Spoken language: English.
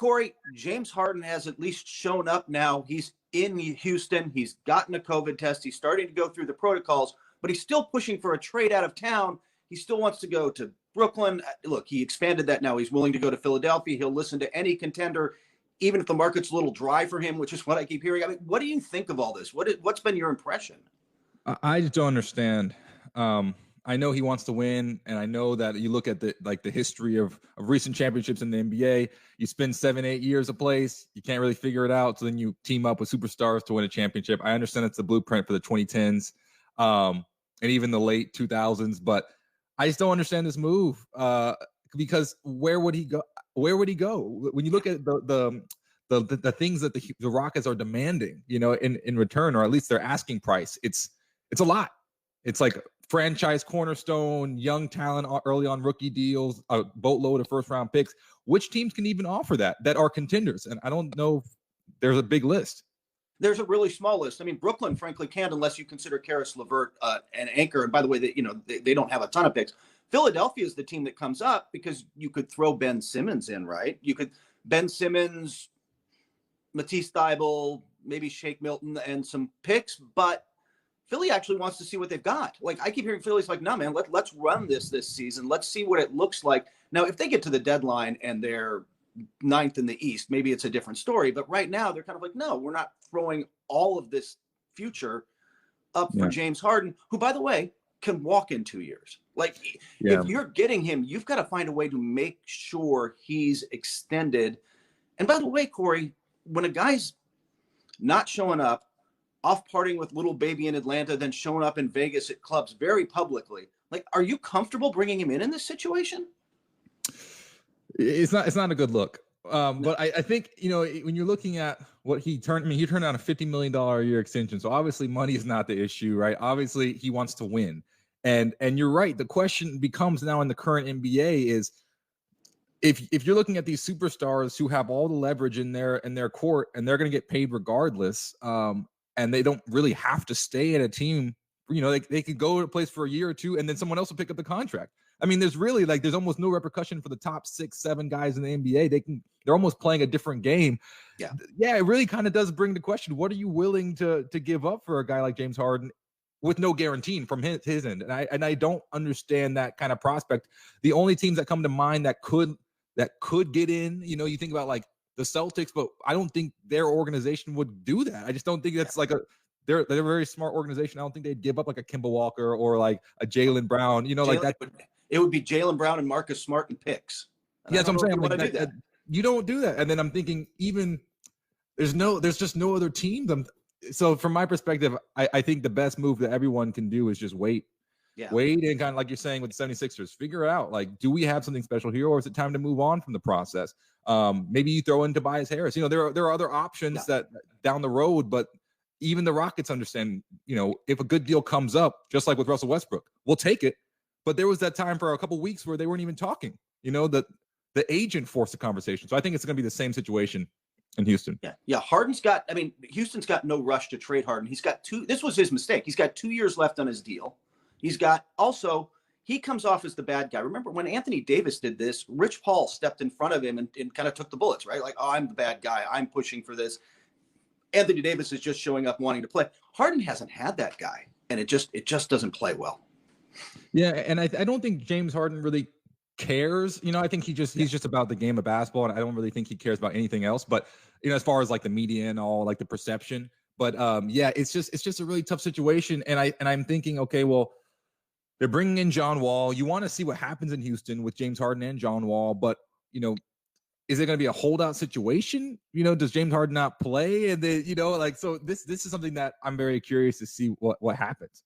Corey, James Harden has at least shown up now. He's in Houston. He's gotten a COVID test. He's starting to go through the protocols, but he's still pushing for a trade out of town. He still wants to go to Brooklyn. Look, he expanded that now. He's willing to go to Philadelphia. He'll listen to any contender, even if the market's a little dry for him, which is what I keep hearing. I mean, what do you think of all this? What's been your impression? I just don't understand. I know he wants to win, and I know that you look at the history of recent championships in the NBA. You spend 7-8 years a place, you can't really figure it out, so then you team up with superstars to win a championship. I understand it's the blueprint for the 2010s and even the late 2000s, but I just don't understand this move because where would he go? Where would he go? When you look at the things that the Rockets are demanding, in return, or at least their asking price, it's a lot. It's like franchise cornerstone, young talent early on rookie deals, a boatload of first-round picks. Which teams can even offer that are contenders? And I don't know if there's a big list. There's a really small list. I mean, Brooklyn, frankly, can't unless you consider Karis LeVert an anchor. And by the way, they don't have a ton of picks. Philadelphia is the team that comes up because you could throw Ben Simmons in, right? You could Ben Simmons, Matisse Thybulle, maybe Shake Milton, and some picks, but Philly actually wants to see what they've got. Like, I keep hearing Philly's like, no, man, let's run this season. Let's see what it looks like. Now, if they get to the deadline and they're ninth in the East, maybe it's a different story. But right now, they're kind of like, no, we're not throwing all of this future up for James Harden, who, by the way, can walk in 2 years. Like, if you're getting him, you've got to find a way to make sure he's extended. And by the way, Corey, when a guy's not showing up, off partying with little baby in Atlanta, then showing up in Vegas at clubs very publicly, like, are you comfortable bringing him in this situation? It's not a good look. But I think, when you're looking at what he turned down a $50 million a year extension. So obviously money is not the issue, right? Obviously he wants to win. And you're right. The question becomes now in the current NBA is if you're looking at these superstars who have all the leverage in their court and they're going to get paid regardless, and they don't really have to stay at a team, they could go to a place for a year or two and then someone else will pick up the contract. I mean, there's almost no repercussion for the top 6-7 guys in the NBA. They're almost playing a different game. Yeah, it really kind of does bring the question, what are you willing to give up for a guy like James Harden with no guarantee from his end? And I don't understand that kind of prospect. The only teams that come to mind that could get in, you think about like the Celtics, but I don't think their organization would do that. I just don't think that's they're a very smart organization. I don't think they'd give up like a Kemba Walker or like a Jaylen Brown, like that. It would be Jaylen Brown and Marcus Smart and picks. And that's what I'm saying. Like you don't do that. And then I'm thinking there's just no other team. So from my perspective, I think the best move that everyone can do is just wait. Wait and kind of like you're saying with the 76ers, figure it out. Like, do we have something special here, or is it time to move on from the process? Maybe you throw in Tobias Harris. There are other options that down the road, but even the Rockets understand, if a good deal comes up, just like with Russell Westbrook, we'll take it. But there was that time for a couple of weeks where they weren't even talking. The agent forced the conversation. So I think it's going to be the same situation in Houston. Yeah. Houston's got no rush to trade Harden. He's got this was his mistake. He's got 2 years left on his deal. He comes off as the bad guy. Remember when Anthony Davis did this, Rich Paul stepped in front of him and kind of took the bullets, right? Like, oh, I'm the bad guy. I'm pushing for this. Anthony Davis is just showing up wanting to play. Harden hasn't had that guy, and it just doesn't play well. Yeah, and I don't think James Harden really cares. I think he's just about the game of basketball, and I don't really think he cares about anything else. But as far as like the media and all, like the perception. But it's just a really tough situation. And I'm thinking, okay, well, they're bringing in John Wall. You want to see what happens in Houston with James Harden and John Wall, but is it going to be a holdout situation? Does James Harden not play? And then so this is something that I'm very curious to see what happens.